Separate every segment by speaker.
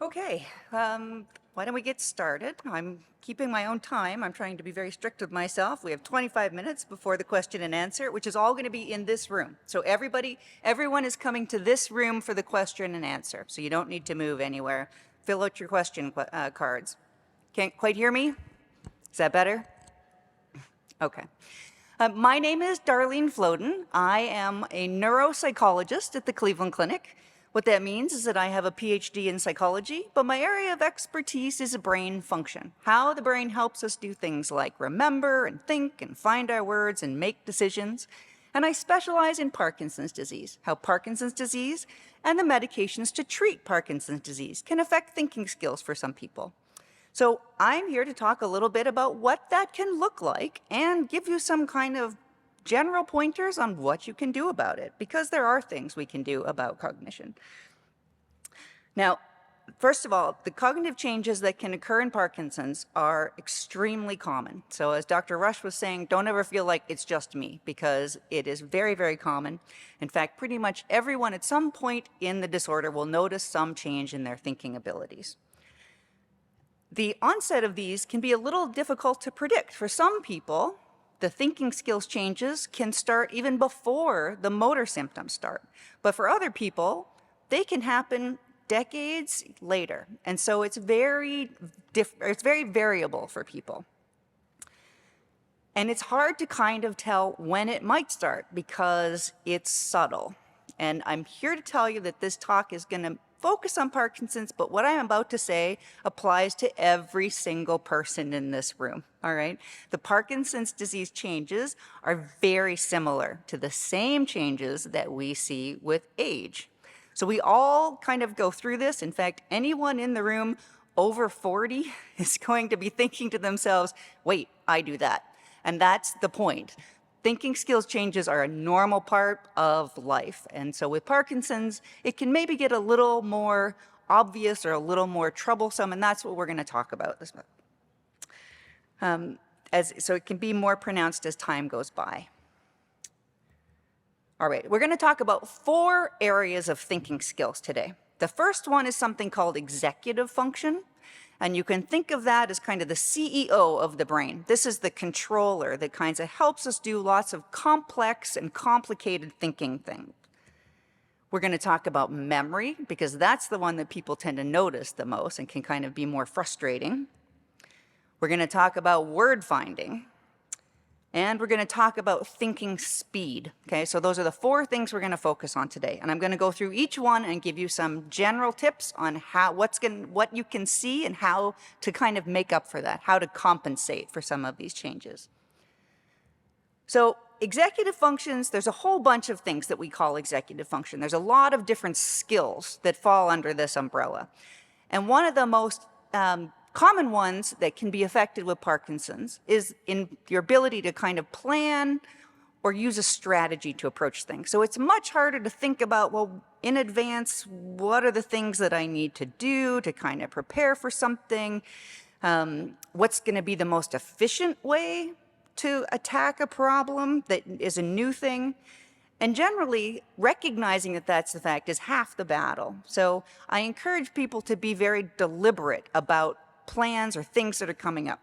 Speaker 1: Okay, why don't we get started? I'm keeping my own time. I'm trying to be very strict with myself. We have 25 minutes before the question and answer, which is all going to be in this room. So everyone is coming to this room for the question and answer. So you don't need to move anywhere. Fill out your question cards. Can't quite hear me? Is that better? Okay. My name is Darlene Floden. I am a neuropsychologist at the Cleveland Clinic. What that means is that I have a PhD in psychology, but my area of expertise is brain function, how the brain helps us do things like remember and think and find our words and make decisions. And I specialize in Parkinson's disease, how Parkinson's disease and the medications to treat Parkinson's disease can affect thinking skills for some people. So I'm here to talk a little bit about what that can look like and give you some kind of general pointers on what you can do about it, because there are things we can do about cognition. Now, first of all, the cognitive changes that can occur in Parkinson's are extremely common. So as Dr. Rush was saying, don't ever feel like it's just me, because it is very, very common. In fact, pretty much everyone at some point in the disorder will notice some change in their thinking abilities. The onset of these can be a little difficult to predict. For some people, the thinking skills changes can start even before the motor symptoms start. But for other people, they can happen decades later. And so it's very variable for people. And it's hard to kind of tell when it might start because it's subtle. And I'm here to tell you that this talk is going to focus on Parkinson's, but what I'm about to say applies to every single person in this room, all right? The Parkinson's disease changes are very similar to the same changes that we see with age. So we all kind of go through this. In fact, anyone in the room over 40 is going to be thinking to themselves, wait, I do that. And that's the point. Thinking skills changes are a normal part of life. And so with Parkinson's, it can maybe get a little more obvious or a little more troublesome, and that's what we're going to talk about this month. So it can be more pronounced as time goes by. All right, we're going to talk about 4 areas of thinking skills today. The first one is something called executive function. And you can think of that as kind of the CEO of the brain. This is the controller that kind of helps us do lots of complex and complicated thinking things. We're going to talk about memory, because that's the one that people tend to notice the most and can kind of be more frustrating. We're going to talk about word finding. And we're going to talk about thinking speed. Okay, so those are the 4 things we're going to focus on today. And I'm going to go through each one and give you some general tips on what you can see and how to kind of make up for that, how to compensate for some of these changes. So executive functions, there's a whole bunch of things that we call executive function. There's a lot of different skills that fall under this umbrella. And one of the most common ones that can be affected with Parkinson's is in your ability to kind of plan or use a strategy to approach things. So it's much harder to think about, well, in advance, what are the things that I need to do to kind of prepare for something? What's going to be the most efficient way to attack a problem that is a new thing? And generally, recognizing that that's the fact is half the battle. So I encourage people to be very deliberate about plans or things that are coming up.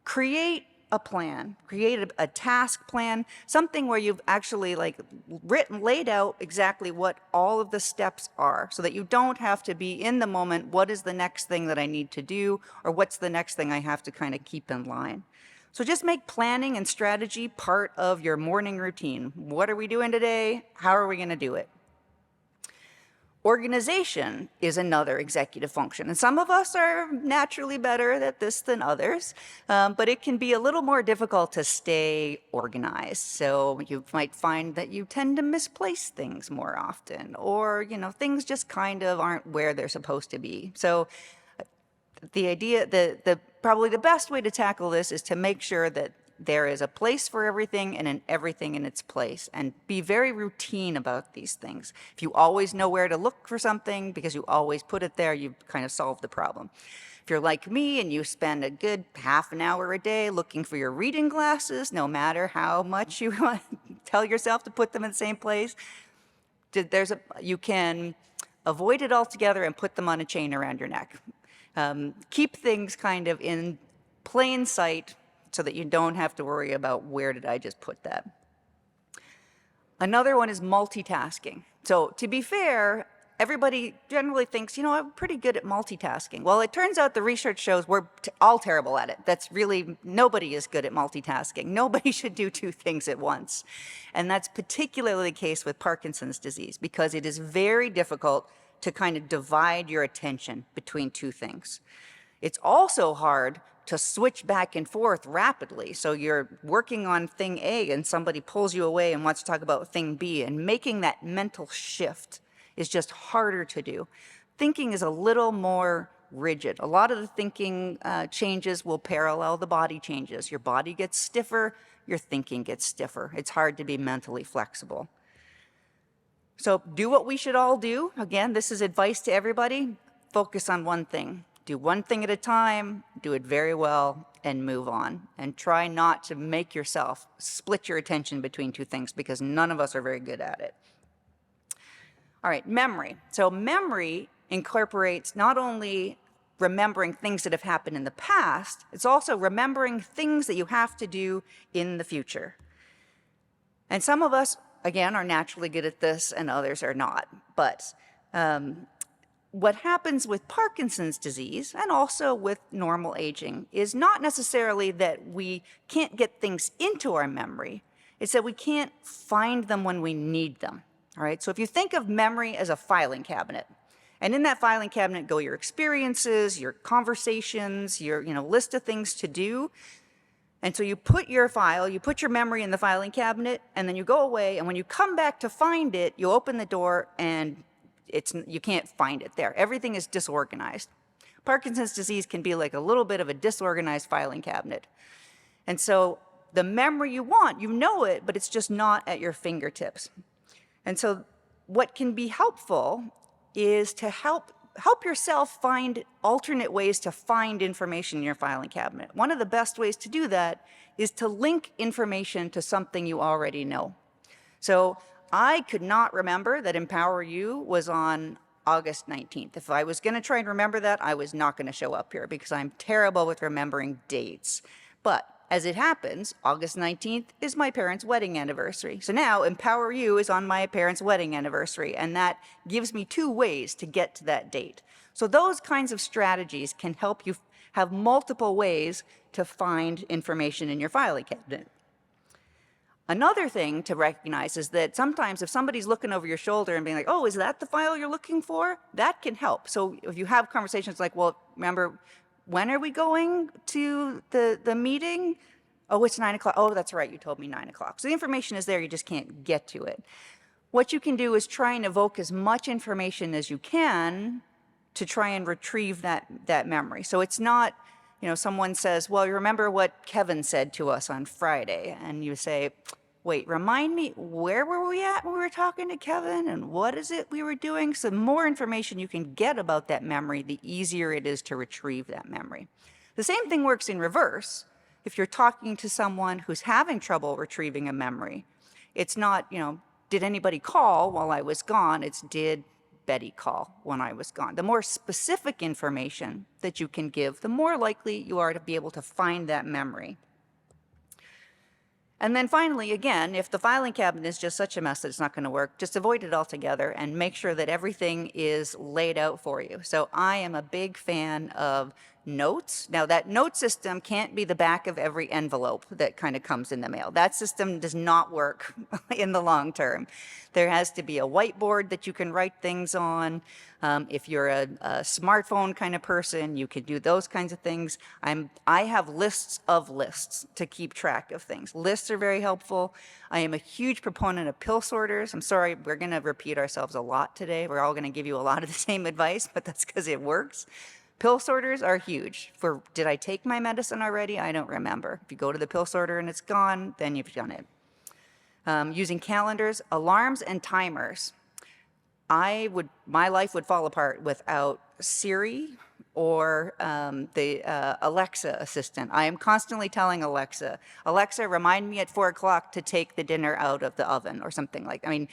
Speaker 1: Create a plan, create a task plan, something where you've actually laid out exactly what all of the steps are, so that you don't have to be in the moment, what is the next thing that I need to do, or what's the next thing I have to kind of keep in line. So just make planning and strategy part of your morning routine. What are we doing today? How are we going to do it? Organization is another executive function, and some of us are naturally better at this than others, but it can be a little more difficult to stay organized. So you might find that you tend to misplace things more often, or things just kind of aren't where they're supposed to be. So the idea, probably the best way to tackle this is to make sure that there is a place for everything and everything in its place, and be very routine about these things. If you always know where to look for something because you always put it there, you've kind of solved the problem. If you're like me and you spend a good half an hour a day looking for your reading glasses, no matter how much you want to tell yourself to put them in the same place, you can avoid it altogether and put them on a chain around your neck. Keep things kind of in plain sight so that you don't have to worry about where did I just put that. Another one is multitasking. So to be fair, everybody generally thinks, you know, I'm pretty good at multitasking. Well, it turns out the research shows we're all terrible at it. That's really, nobody is good at multitasking. Nobody should do two things at once. And that's particularly the case with Parkinson's disease because it is very difficult to kind of divide your attention between two things. It's also hard to switch back and forth rapidly. So you're working on thing A and somebody pulls you away and wants to talk about thing B, and making that mental shift is just harder to do. Thinking is a little more rigid. A lot of the thinking changes will parallel the body changes. Your body gets stiffer, your thinking gets stiffer. It's hard to be mentally flexible. So do what we should all do. Again, this is advice to everybody. Focus on one thing. Do one thing at a time, do it very well, and move on. And try not to make yourself split your attention between two things because none of us are very good at it. All right, memory. So memory incorporates not only remembering things that have happened in the past, it's also remembering things that you have to do in the future. And some of us, again, are naturally good at this and others are not. But what happens with Parkinson's disease and also with normal aging is not necessarily that we can't get things into our memory, it's that we can't find them when we need them. All right, so if you think of memory as a filing cabinet, and in that filing cabinet go your experiences, your conversations, your list of things to do. And so you put your file, you put your memory in the filing cabinet, and then you go away, and when you come back to find it, you open the door and you can't find it there. Everything is disorganized. Parkinson's disease can be like a little bit of a disorganized filing cabinet. And so the memory you want, you know it, but it's just not at your fingertips. And so what can be helpful is to help yourself find alternate ways to find information in your filing cabinet. One of the best ways to do that is to link information to something you already know. So I could not remember that Empower You was on August 19th. If I was going to try and remember that, I was not going to show up here because I'm terrible with remembering dates. But as it happens, August 19th is my parents' wedding anniversary. So now Empower You is on my parents' wedding anniversary, and that gives me two ways to get to that date. So those kinds of strategies can help you have multiple ways to find information in your filing cabinet. Another thing to recognize is that sometimes if somebody's looking over your shoulder and being like, oh, is that the file you're looking for? That can help. So if you have conversations like, well, remember, when are we going to the meeting? Oh, it's 9 o'clock. Oh, that's right, you told me 9 o'clock. So the information is there, you just can't get to it. What you can do is try and evoke as much information as you can to try and retrieve that memory. So it's not, someone says, well, you remember what Kevin said to us on Friday? And you say, wait, remind me, where were we at when we were talking to Kevin? And what is it we were doing? So the more information you can get about that memory, the easier it is to retrieve that memory. The same thing works in reverse. If you're talking to someone who's having trouble retrieving a memory, it's not, did anybody call while I was gone? It's did Betty call when I was gone? The more specific information that you can give, the more likely you are to be able to find that memory. And then finally, again, if the filing cabinet is just such a mess that it's not going to work, just avoid it altogether and make sure that everything is laid out for you. So I am a big fan of notes. Now, that note system can't be the back of every envelope that kind of comes in the mail. That system does not work in the long term. There has to be a whiteboard that you can write things on. If you're a smartphone kind of person, you can do those kinds of things. I have lists of lists to keep track of things. Lists are very helpful. I am a huge proponent of pill sorters. I'm sorry, we're going to repeat ourselves a lot today. We're all going to give you a lot of the same advice, but that's because it works. Pill sorters are huge. Did I take my medicine already? I don't remember. If you go to the pill sorter and it's gone, then you've done it. Using calendars, alarms, and timers. My life would fall apart without Siri or the Alexa assistant. I am constantly telling Alexa, remind me at 4 o'clock to take the dinner out of the oven or something like that. I mean,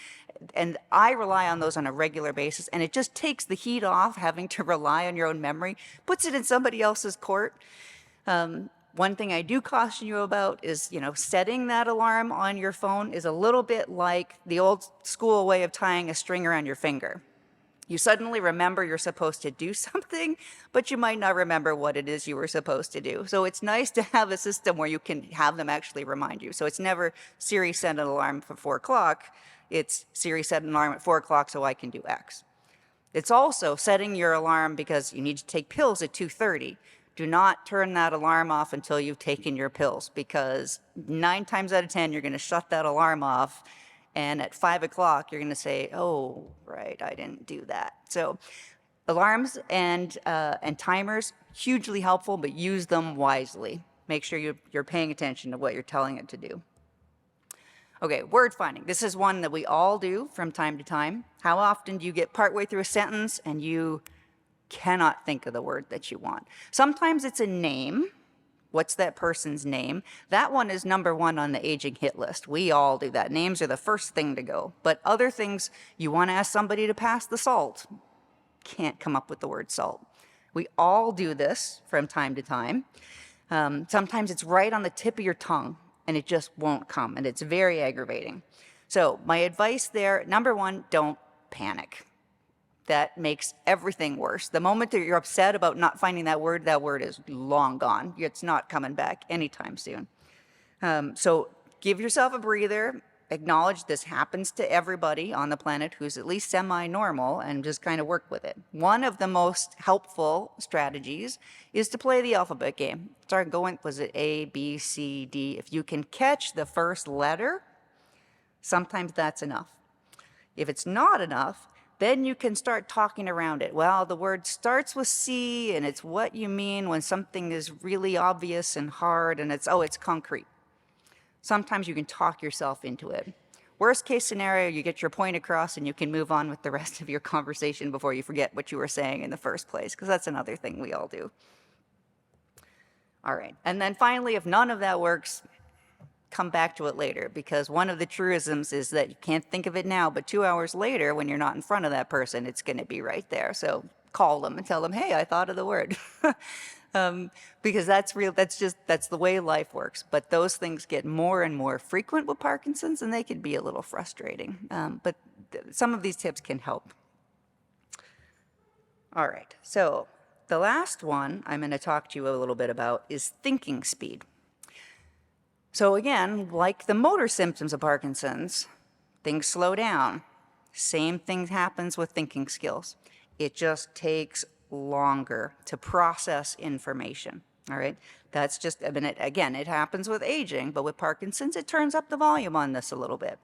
Speaker 1: And I rely on those on a regular basis, and it just takes the heat off having to rely on your own memory, puts it in somebody else's court. One thing I do caution you about is, setting that alarm on your phone is a little bit like the old school way of tying a string around your finger. You suddenly remember you're supposed to do something, but you might not remember what it is you were supposed to do. So it's nice to have a system where you can have them actually remind you. So it's never Siri set an alarm for 4 o'clock. It's Siri set an alarm at 4 o'clock so I can do X. It's also setting your alarm because you need to take pills at 2:30. Do not turn that alarm off until you've taken your pills, because 9 times out of 10, you're going to shut that alarm off. And at 5 o'clock, you're going to say, oh, right, I didn't do that. So alarms and timers, hugely helpful, but use them wisely. Make sure you're paying attention to what you're telling it to do. Okay, word finding. This is one that we all do from time to time. How often do you get partway through a sentence and you cannot think of the word that you want? Sometimes it's a name. What's that person's name? That one is number 1 on the aging hit list. We all do that. Names are the first thing to go. But other things, you want to ask somebody to pass the salt. Can't come up with the word salt. We all do this from time to time. Sometimes it's right on the tip of your tongue and it just won't come, and it's very aggravating. So my advice there, number 1, don't panic. That makes everything worse. The moment that you're upset about not finding that word is long gone. It's not coming back anytime soon. So give yourself a breather. Acknowledge this happens to everybody on the planet who's at least semi-normal, and just kind of work with it. One of the most helpful strategies is to play the alphabet game. Start going, was it A, B, C, D? If you can catch the first letter, sometimes that's enough. If it's not enough, then you can start talking around it. Well, the word starts with C, and it's what you mean when something is really obvious and hard, and it's concrete. Sometimes you can talk yourself into it. Worst case scenario, you get your point across and you can move on with the rest of your conversation before you forget what you were saying in the first place, because that's another thing we all do. All right, and then finally, if none of that works, come back to it later, because one of the truisms is that you can't think of it now, but 2 hours later, when you're not in front of that person, it's going to be right there. So call them and tell them, hey, I thought of the word. Because that's real. That's the way life works. But those things get more and more frequent with Parkinson's, and they can be a little frustrating. But some of these tips can help. All right, so the last one I'm going to talk to you a little bit about is thinking speed. So again, like the motor symptoms of Parkinson's, things slow down. Same thing happens with thinking skills. It just takes longer to process information, all right? That's just, again, it happens with aging, but with Parkinson's, it turns up the volume on this a little bit.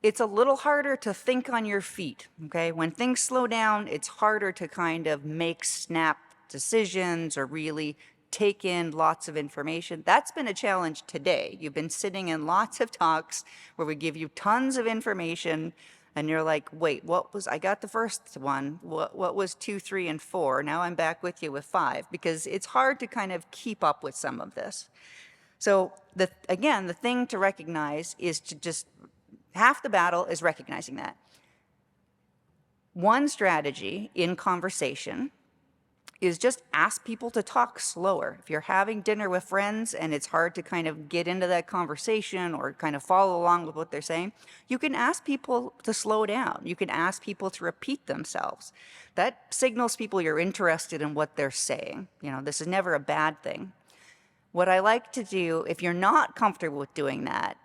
Speaker 1: It's a little harder to think on your feet, okay? When things slow down, it's harder to kind of make snap decisions or really take in lots of information. That's been a challenge today. You've been sitting in lots of talks where we give you tons of information, and you're like, wait, I got the first one. What was 2, 3, and 4? Now I'm back with you with 5, because it's hard to kind of keep up with some of this. So again, the thing to recognize is to just, half the battle is recognizing that. One strategy in conversation is just ask people to talk slower. If you're having dinner with friends and it's hard to kind of get into that conversation or kind of follow along with what they're saying, you can ask people to slow down. You can ask people to repeat themselves. That signals people you're interested in what they're saying. This is never a bad thing. What I like to do, if you're not comfortable with doing that,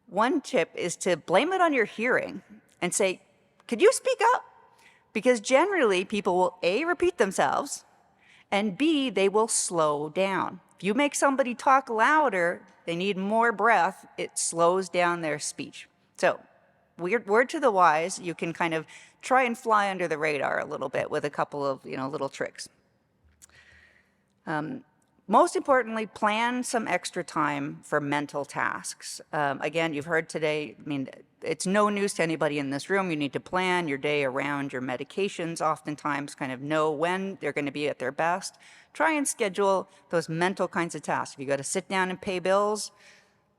Speaker 1: one tip is to blame it on your hearing and say, could you speak up? Because generally, people will A, repeat themselves, and B, they will slow down. If you make somebody talk louder, they need more breath, it slows down their speech. So, word to the wise, you can kind of try and fly under the radar a little bit with a couple of little tricks. Most importantly, plan some extra time for mental tasks. Again, you've heard today, it's no news to anybody in this room. You need to plan your day around your medications, oftentimes kind of know when they're going to be at their best. Try and schedule those mental kinds of tasks. If you got to sit down and pay bills,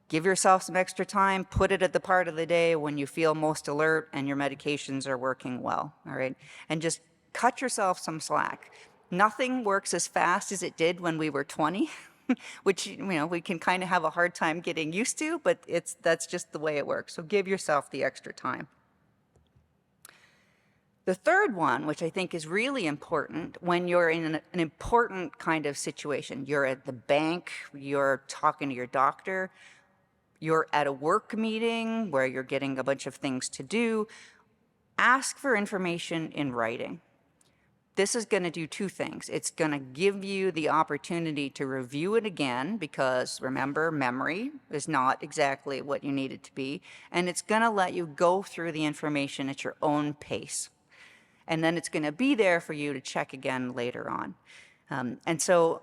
Speaker 1: Give yourself some extra time, put it at the part of the day when you feel most alert and your medications are working well, all right? And just cut yourself some slack. Nothing works as fast as it did when we were 20, which, you know, we can kind of have a hard time getting used to, but that's just the way it works. So give yourself the extra time. The third one, which I think is really important when you're in an important kind of situation, you're at the bank, you're talking to your doctor, you're at a work meeting where you're getting a bunch of things to do, ask for information in writing. This is going to do two things. It's going to give you the opportunity to review it again because, remember, memory is not exactly what you need it to be, and it's going to let you go through the information at your own pace. And then it's going to be there for you to check again later on. And so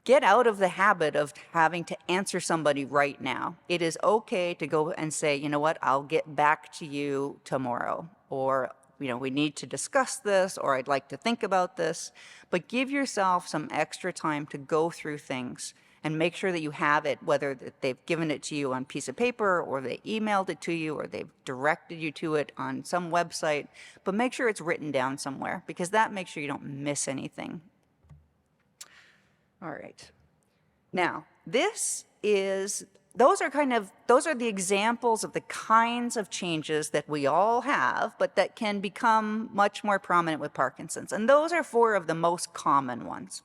Speaker 1: get out of the habit of having to answer somebody right now. It is okay to go and say, you know what, I'll get back to you tomorrow, or, you know, we need to discuss this, or I'd like to think about this. But give yourself some extra time to go through things and make sure that you have it, whether they've given it to you on a piece of paper or they emailed it to you or they've directed you to it on some website, but make sure it's written down somewhere because that makes sure you don't miss anything. All right. Now, those are the examples of the kinds of changes that we all have, but that can become much more prominent with Parkinson's. And those are 4 of the most common ones.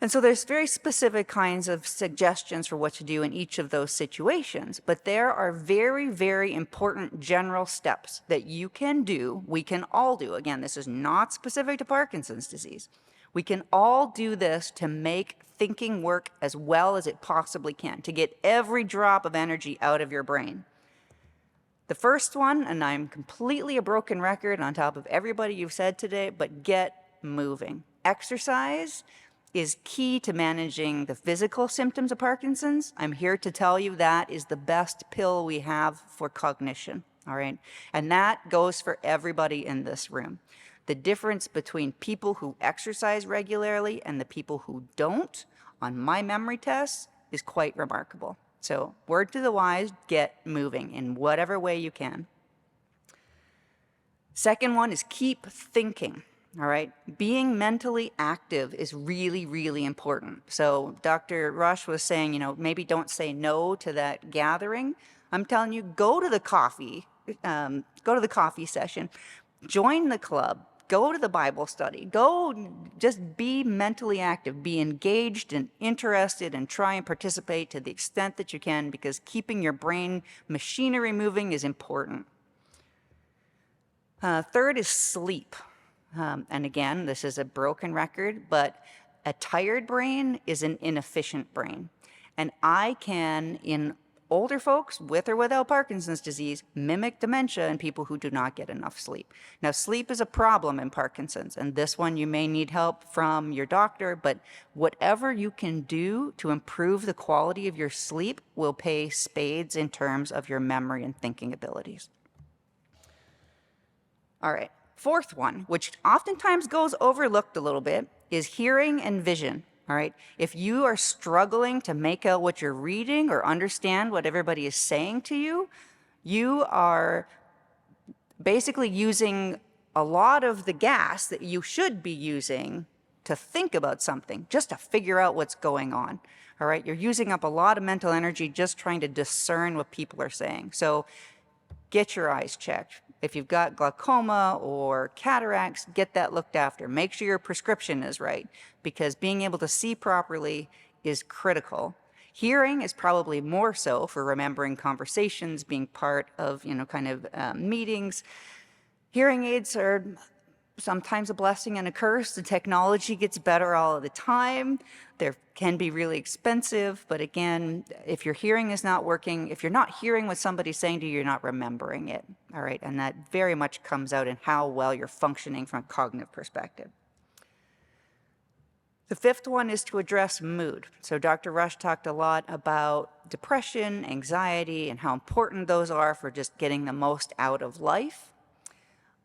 Speaker 1: And so there's very specific kinds of suggestions for what to do in each of those situations, but there are very, very important general steps that you can do, we can all do. Again, this is not specific to Parkinson's disease. We can all do this to make thinking work as well as it possibly can, to get every drop of energy out of your brain. The first one, and I'm completely a broken record on top of everybody you've said today, but get moving. Exercise is key to managing the physical symptoms of Parkinson's. I'm here to tell you that is the best pill we have for cognition, all right? And that goes for everybody in this room. The difference between people who exercise regularly and the people who don't on my memory tests is quite remarkable. So, word to the wise, get moving in whatever way you can. Second one is keep thinking. All right, being mentally active is really, really important. So Dr. Rush was saying, you know, maybe don't say no to that gathering. I'm telling you, go to the coffee session, join the club, go to the Bible study, go just be mentally active, be engaged and interested and try and participate to the extent that you can because keeping your brain machinery moving is important. Third is sleep. And again, this is a broken record, but a tired brain is an inefficient brain. And I can, in older folks with or without Parkinson's disease, mimic dementia in people who do not get enough sleep. Now, sleep is a problem in Parkinson's, and this one you may need help from your doctor, but whatever you can do to improve the quality of your sleep will pay spades in terms of your memory and thinking abilities. All right. Fourth one, which oftentimes goes overlooked a little bit, is hearing and vision, all right? If you are struggling to make out what you're reading or understand what everybody is saying to you, you are basically using a lot of the gas that you should be using to think about something, just to figure out what's going on, all right? You're using up a lot of mental energy just trying to discern what people are saying. So get your eyes checked. If you've got glaucoma or cataracts, get that looked after. Make sure your prescription is right, because being able to see properly is critical. Hearing is probably more so for remembering conversations, being part of, meetings. Hearing aids are sometimes a blessing and a curse. The technology gets better all of the time. They can be really expensive, but again, if your hearing is not working, if you're not hearing what somebody's saying to you, you're not remembering it, all right? And that very much comes out in how well you're functioning from a cognitive perspective. The fifth one is to address mood. So Dr. Rush talked a lot about depression, anxiety, and how important those are for just getting the most out of life.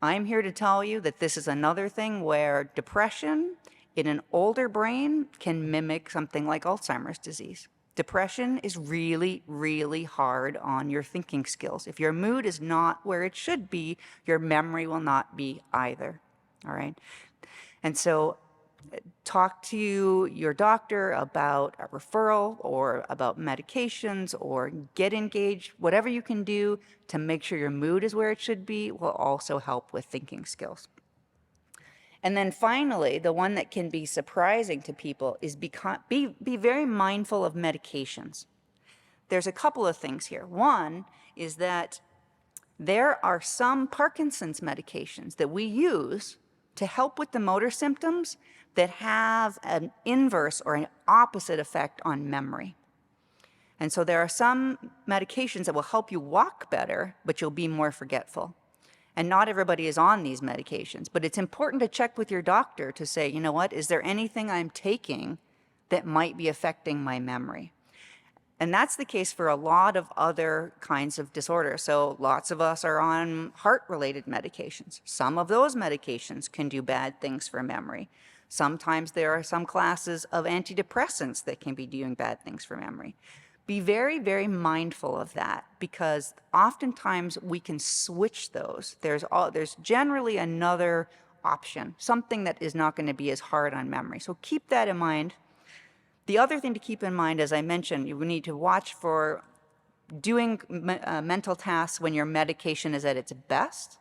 Speaker 1: I'm here to tell you that this is another thing where depression in an older brain can mimic something like Alzheimer's disease. Depression is really, really hard on your thinking skills. If your mood is not where it should be, your memory will not be either. All right? And so talk to your doctor about a referral or about medications, or get engaged. Whatever you can do to make sure your mood is where it should be will also help with thinking skills. And then finally, the one that can be surprising to people is be very mindful of medications. There's a couple of things here. One is that there are some Parkinson's medications that we use to help with the motor symptoms that have an inverse or an opposite effect on memory. And so there are some medications that will help you walk better, but you'll be more forgetful. And not everybody is on these medications, but it's important to check with your doctor to say, you know what, is there anything I'm taking that might be affecting my memory? And that's the case for a lot of other kinds of disorders. So lots of us are on heart-related medications. Some of those medications can do bad things for memory. Sometimes there are some classes of antidepressants that can be doing bad things for memory. Be very, very mindful of that, because oftentimes we can switch those. There's generally another option, something that is not going to be as hard on memory. So keep that in mind. The other thing to keep in mind, as I mentioned, you need to watch for doing mental tasks when your medication is at its best.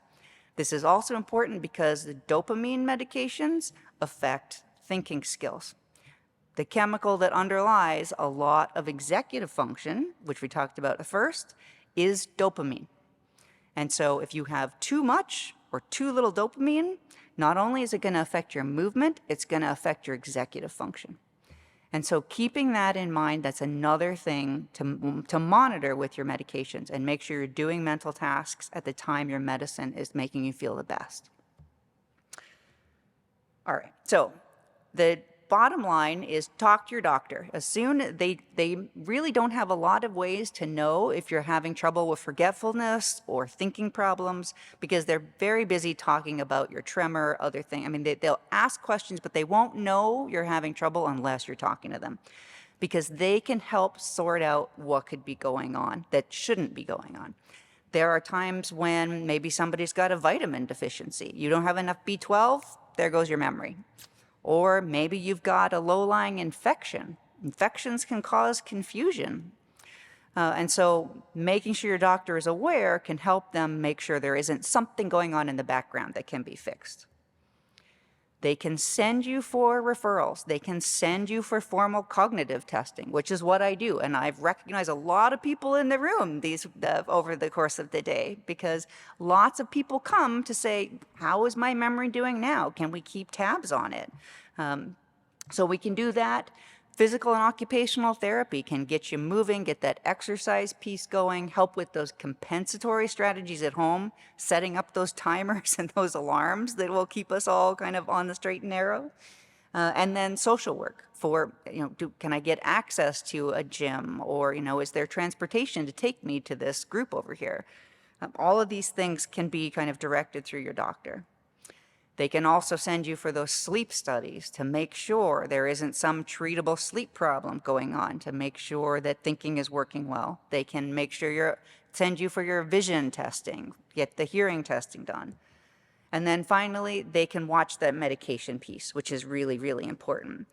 Speaker 1: This is also important because the dopamine medications affect thinking skills. The chemical that underlies a lot of executive function, which we talked about at first, is dopamine. And so if you have too much or too little dopamine, not only is it going to affect your movement, it's going to affect your executive function. And so keeping that in mind, that's another thing to monitor with your medications, and make sure you're doing mental tasks at the time your medicine is making you feel the best. All right, so the bottom line is talk to your doctor. As soon they really don't have a lot of ways to know if you're having trouble with forgetfulness or thinking problems, because they're very busy talking about your tremor, other things. I mean, they'll ask questions, but they won't know you're having trouble unless you're talking to them, because they can help sort out what could be going on that shouldn't be going on. There are times when maybe somebody's got a vitamin deficiency. You don't have enough B12, there goes your memory. Or maybe you've got a low-lying infection. Infections can cause confusion. And so making sure your doctor is aware can help them make sure there isn't something going on in the background that can be fixed. They can send you for referrals. They can send you for formal cognitive testing, which is what I do. And I've recognized a lot of people in the room over the course of the day, because lots of people come to say, how is my memory doing now? Can we keep tabs on it? So we can do that. Physical and occupational therapy can get you moving, get that exercise piece going, help with those compensatory strategies at home, setting up those timers and those alarms that will keep us all kind of on the straight and narrow. And then social work for, can I get access to a gym, or, is there transportation to take me to this group over here? All of these things can be kind of directed through your doctor. They can also send you for those sleep studies to make sure there isn't some treatable sleep problem going on, to make sure that thinking is working well. They can send you for your vision testing, get the hearing testing done. And then finally, they can watch that medication piece, which is really, really important.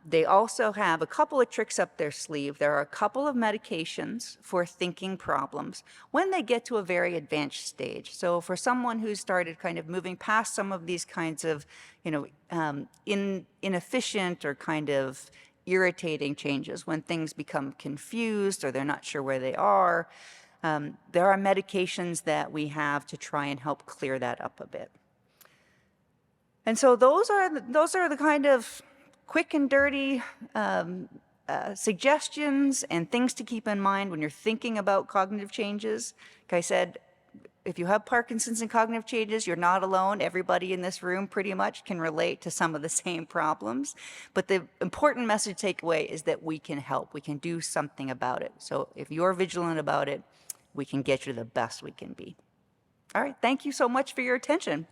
Speaker 1: They also have a couple of tricks up their sleeve. There are a couple of medications for thinking problems when they get to a very advanced stage. So for someone who's started kind of moving past some of these kinds of, inefficient or kind of irritating changes, when things become confused or they're not sure where they are, there are medications that we have to try and help clear that up a bit. And so those are the kind of quick and dirty suggestions and things to keep in mind when you're thinking about cognitive changes. Like I said, if you have Parkinson's and cognitive changes, you're not alone. Everybody in this room pretty much can relate to some of the same problems. But the important message takeaway is that we can help. We can do something about it. So if you're vigilant about it, we can get you the best we can be. All right, thank you so much for your attention.